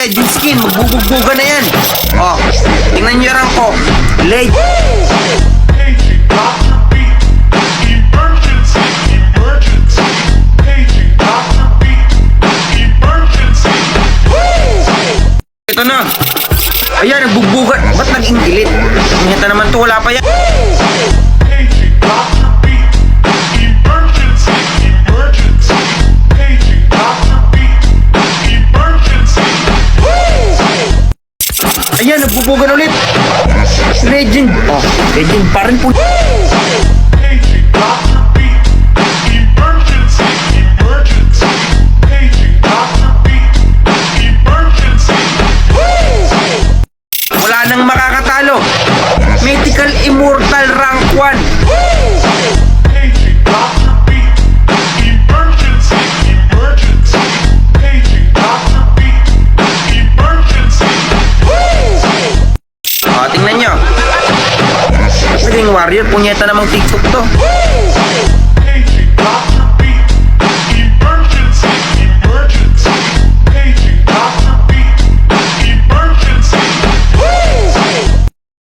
Yung skin, magbubugbuga na yan. Oh, tingnan nyo lang ko. Late. Paging Dr. Beat, emergency, emergency. Paging Dr. Beat, emergency. Ito na. Ayan, nagbugbugan. Ba't naging gilit? Ngita naman to, wala pa yan. Paging Dr. Beat, emergency, emergency. Paging Dr. Beat, emergency. Ayan, nagbubugan ulit. Legend. Oh, legend pa rin po. Paging Dr. Beat, emergency, emergency. Paging Dr. Beat, emergency. Wala nang makakatalo. Mythical Immortal Rank 1. Paging Dr. Beat, emergency, emergency. Paging Dr. Beat, emergency. Oh, tingnan nyo. Naging warrior, punyeta namang TikTok to.